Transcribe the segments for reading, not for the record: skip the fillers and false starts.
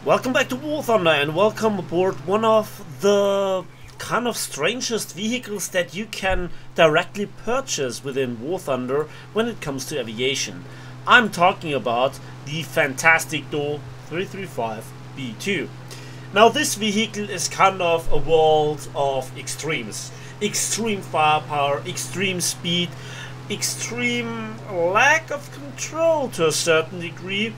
Welcome back to War Thunder and welcome aboard one of the kind of strangest vehicles that you can directly purchase within War Thunder when it comes to aviation. I'm talking about the fantastic Do 335 B-2. Now this vehicle is kind of a world of extremes. Extreme firepower, extreme speed, extreme lack of control to a certain degree,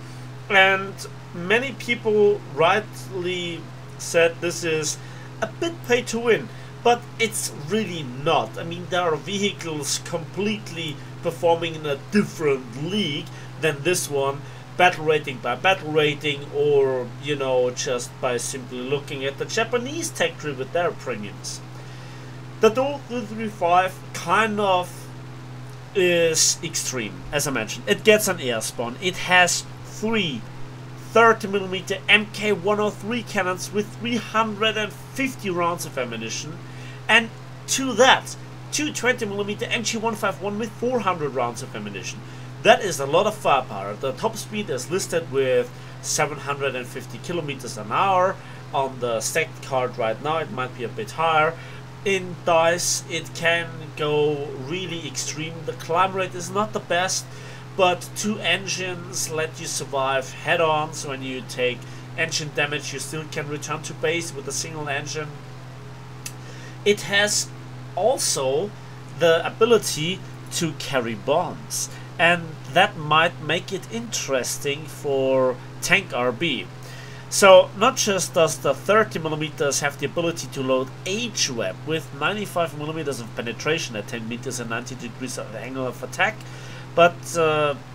and many people rightly said this is a bit pay to win, but it's really not. I mean, there are vehicles completely performing in a different league than this one, battle rating by battle rating, or you know, just by simply looking at the Japanese tech tree with their premiums. The Do 335 kind of is extreme, as I mentioned. It gets an air spawn. It has three 30mm Mk103 cannons with 350 rounds of ammunition, and to that, two 20mm MG151 with 400 rounds of ammunition. That is a lot of firepower. The top speed is listed with 750 kilometers an hour. On the stacked card right now, it might be a bit higher. In dice, it can go really extreme. The climb rate is not the best, but two engines let you survive head-on, so when you take engine damage you still can return to base with a single engine. It has also the ability to carry bombs, and that might make it interesting for tank RB. So not just does the 30mm have the ability to load HWAP with 95mm of penetration at 10 meters and 90 degrees of angle of attack, but,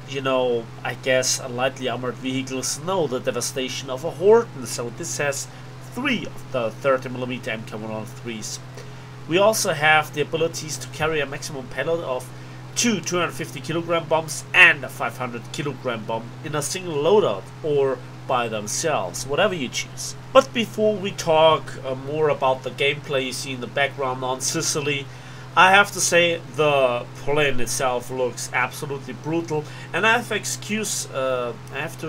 you know, I guess lightly armored vehicles know the devastation of a Horton, so this has three of the 30mm MK103s. We also have the abilities to carry a maximum payload of two 250 kilogram bombs and a 500 kilogram bomb in a single loadout, or by themselves, whatever you choose. But before we talk more about the gameplay you see in the background on Sicily, I have to say the plane itself looks absolutely brutal, and I have to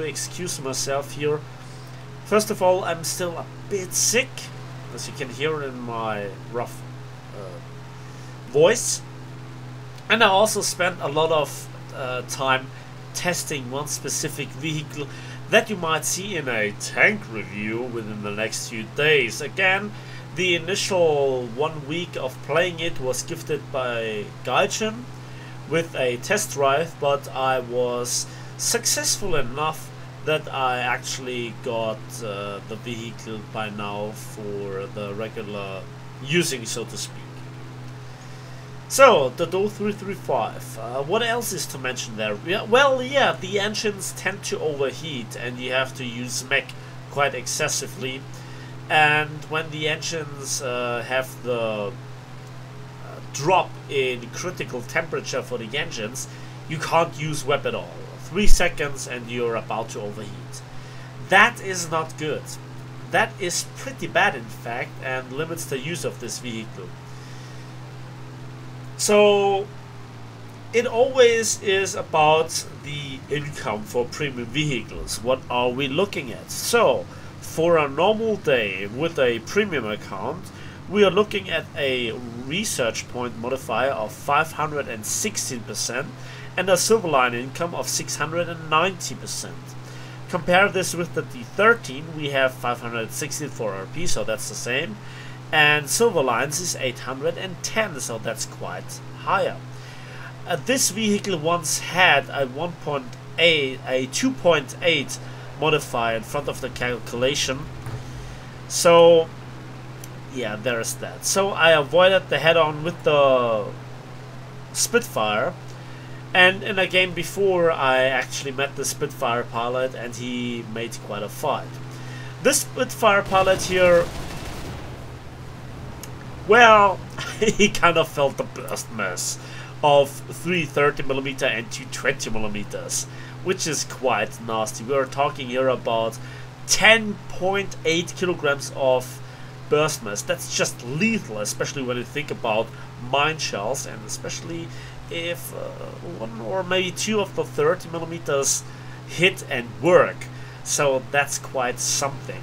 excuse myself here. First of all, I'm still a bit sick, as you can hear in my rough voice, and I also spent a lot of time testing one specific vehicle that you might see in a tank review within the next few days. Again, the initial 1 week of playing it was gifted by Gaijin with a test drive, but I was successful enough that I actually got the vehicle by now for the regular using, so to speak. So, the Do 335, what else is to mention there? Yeah, well, yeah, the engines tend to overheat and you have to use mech quite excessively. And when the engines have the drop in critical temperature for the engines, you can't use WEP at all. 3 seconds and you're about to overheat. That is not good. That is pretty bad, in fact, and limits the use of this vehicle. So it always is about the income for premium vehicles. What are we looking at? So for a normal day with a premium account, we are looking at a research point modifier of 516% and a Silverline income of 690%. Compare this with the D13, we have 564 RP, so that's the same, and Silverline's is 810, so that's quite higher. This vehicle once had a 2.8 modifier in front of the calculation, so yeah, there's that. So I avoided the head-on with the Spitfire, and in a game before I actually met the Spitfire pilot and he made quite a fight. This Spitfire pilot here, well, he kind of felt the burst mess of 3 30mm and 2 20mm, which is quite nasty. We are talking here about 10.8 kilograms of burst mass. That's just lethal, especially when you think about mine shells, and especially if one or maybe two of the 30mm hit and work. So that's quite something.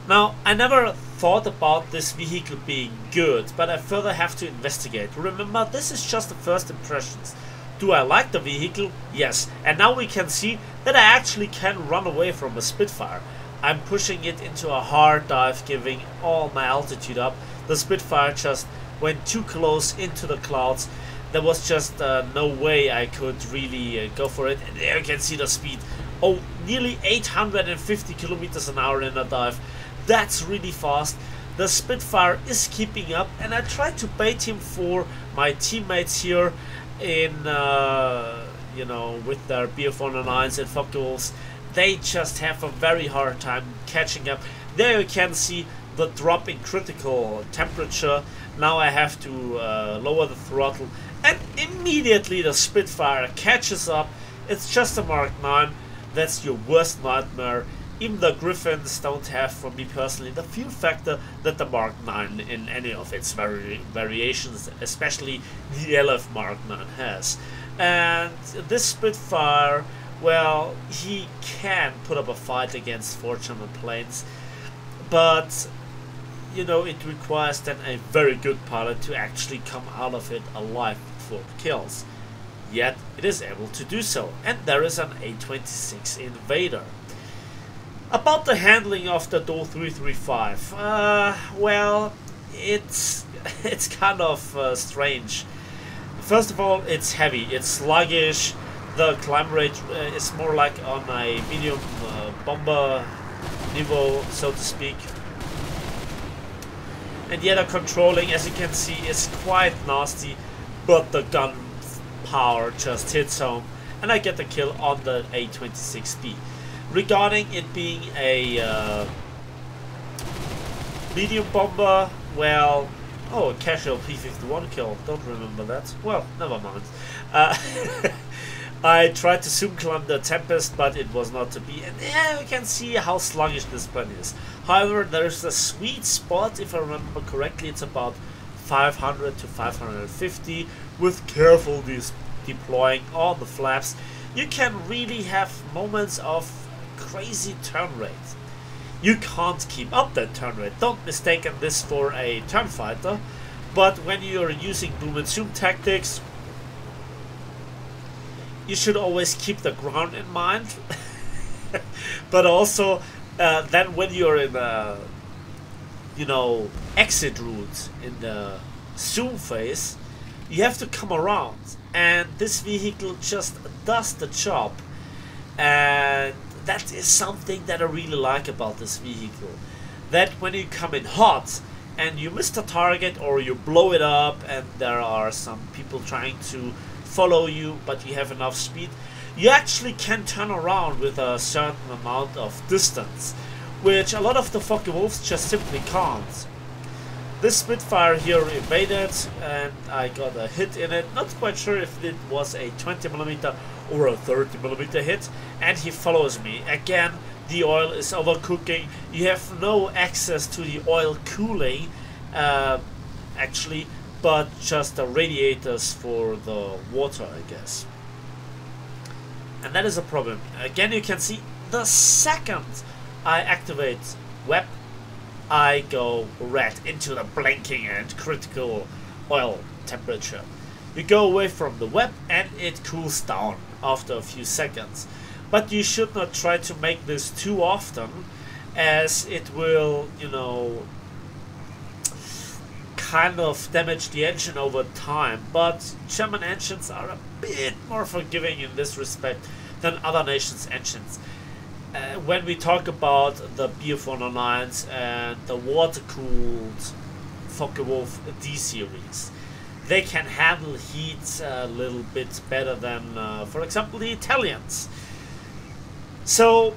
Now, I never thought about this vehicle being good, but I further have to investigate. Remember, this is just the first impressions. Do I like the vehicle? Yes. And now we can see that I actually can run away from a Spitfire. I'm pushing it into a hard dive, giving all my altitude up. The Spitfire just went too close into the clouds. There was just no way I could really go for it. And there you can see the speed. Oh, nearly 850 kilometers an hour in a dive. That's really fast. The Spitfire is keeping up, and I tried to bait him for my teammates here in, you know, with their B-409s and Focke-Wulfs. They just have a very hard time catching up. There you can see the drop in critical temperature. Now I have to lower the throttle, and immediately the Spitfire catches up. It's just a Mark 9. That's your worst nightmare. Even the Griffins don't have, for me personally, the fuel factor that the Mark 9 in any of its variations, especially the LF Mark 9 has. And this Spitfire, well, he can put up a fight against 4 German planes, but you know, it requires then a very good pilot to actually come out of it alive for kills. Yet it is able to do so, and there is an A-26 Invader. About the handling of the Do 335, well, it's kind of strange. First of all, it's heavy, it's sluggish. The climb rate is more like on a medium bomber niveau, so to speak. And yet the controlling, as you can see, is quite nasty, but the gun power just hits home, and I get the kill on the A-26B. Regarding it being a medium bomber, well, oh, a casual P-51 kill, don't remember that. Well, never mind. I tried to zoom climb the Tempest, but it was not to be, and yeah, you can see how sluggish this plane is. However, there's a sweet spot, if I remember correctly, it's about 500 to 550, with careful deploying all the flaps. You can really have moments of crazy turn rate. You can't keep up that turn rate. Don't mistake this for a turn fighter, but when you're using boom and zoom tactics, you should always keep the ground in mind. But also then when you're in a, you know, exit route in the zoom phase, you have to come around, and this vehicle just does the job. And that is something that I really like about this vehicle, that when you come in hot and you miss the target or you blow it up and there are some people trying to follow you but you have enough speed, you actually can turn around with a certain amount of distance, which a lot of the Focke-Wulfs just simply can't. This Spitfire here evaded and I got a hit in it. Not quite sure if it was a 20mm or a 30mm hit, and he follows me. Again, the oil is overcooking. You have no access to the oil cooling actually, but just the radiators for the water, I guess. And that is a problem. Again, you can see the second I activate web, I go red into the blinking and critical oil temperature. You go away from the web and it cools down after a few seconds. But you should not try to make this too often, as it will, you know, kind of damage the engine over time. But German engines are a bit more forgiving in this respect than other nations' engines. When we talk about the B-409s and the water-cooled Focke-Wulf D-series, they can handle heat a little bit better than, for example, the Italians. So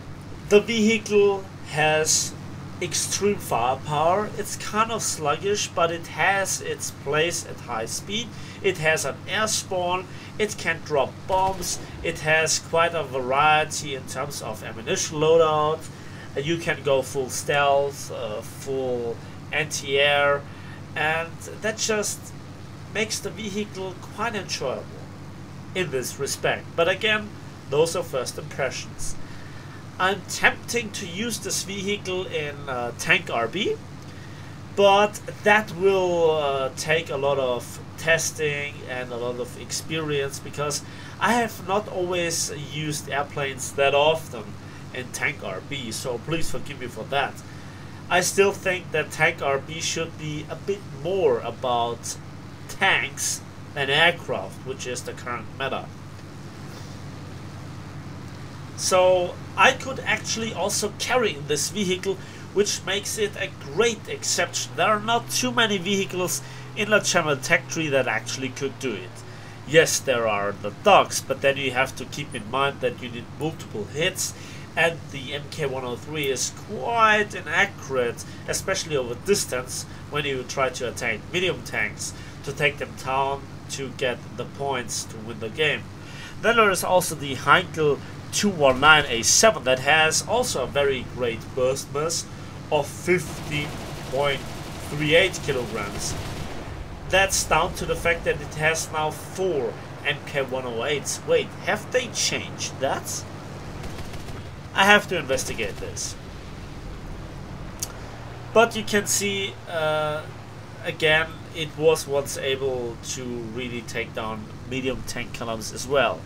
the vehicle has extreme firepower. It's kind of sluggish, but it has its place at high speed. It has an air spawn. It can drop bombs. It has quite a variety in terms of ammunition loadout. You can go full stealth, full anti-air, and that just makes the vehicle quite enjoyable in this respect. But again, those are first impressions. I'm tempting to use this vehicle in Tank RB, but that will take a lot of testing and a lot of experience, because I have not always used airplanes that often in Tank RB, so please forgive me for that. I still think that Tank RB should be a bit more about tanks than aircraft, which is the current meta. So I could actually also carry this vehicle, which makes it a great exception. There are not too many vehicles in the Channel Tech tree that actually could do it. Yes, there are the dogs, but then you have to keep in mind that you need multiple hits, and the MK103 is quite inaccurate, especially over distance, when you try to attack medium tanks to take them down to get the points to win the game. Then there is also the Heinkel 219A7 that has also a very great burst mass of 50.38 kilograms. That's down to the fact that it has now 4 MK108s. Wait, have they changed that? I have to investigate this. But you can see, again, it was once able to really take down medium tank columns as well.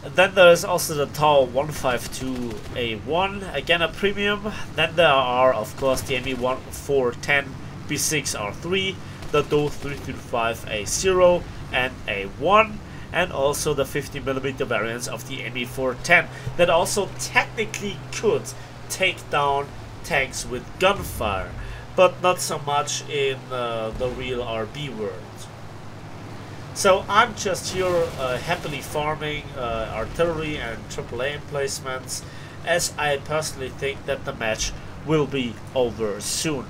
And then there is also the Tau 152A1, again a premium. Then there are, of course, the ME410 B6R3, the Do 335A0 and A1, and also the 50mm variants of the ME410 that also technically could take down tanks with gunfire, but not so much in the real RB world. So I'm just here happily farming artillery and AAA emplacements, as I personally think that the match will be over soon.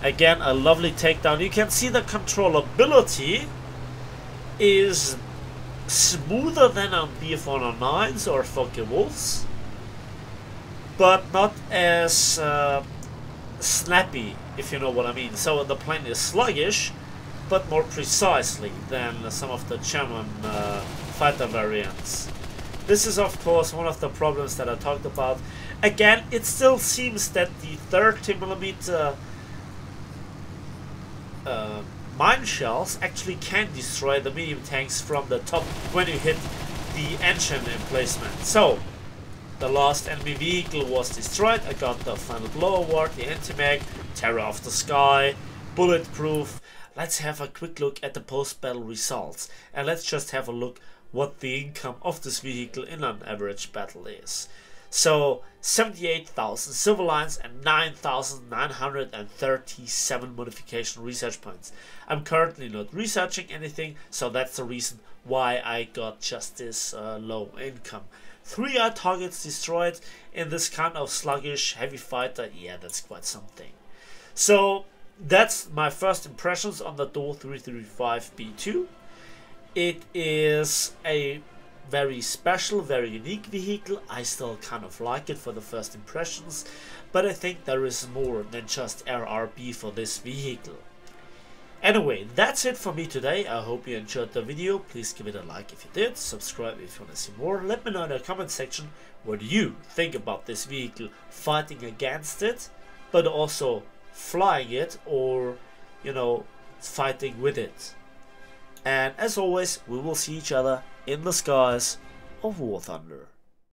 Again, a lovely takedown. You can see the controllability is smoother than on BF109s or Focke-Wulfs, but not as snappy, if you know what I mean. So the plane is sluggish, but more precisely than some of the German fighter variants. This is of course one of the problems that I talked about. Again, it still seems that the 30mm mine shells actually can destroy the medium tanks from the top when you hit the engine emplacement. So the last enemy vehicle was destroyed. I got the final blow award, the anti-mag, terror of the sky, bulletproof. Let's have a quick look at the post-battle results, and let's just have a look what the income of this vehicle in an average battle is. So 78,000 silver lines and 9,937 modification research points. I'm currently not researching anything, so that's the reason why I got just this low income. 3 targets destroyed in this kind of sluggish heavy fighter. Yeah, that's quite something. So that's my first impressions on the Do 335 B-2. It is a very special, very unique vehicle. I still kind of like it for the first impressions, but I think there is more than just RRB for this vehicle. Anyway, that's it for me today. I hope you enjoyed the video. Please give it a like if you did, subscribe if you want to see more. Let me know in the comment section what you think about this vehicle, fighting against it, but also flying it, or, you know, fighting with it. And as always, we will see each other in the skies of War Thunder.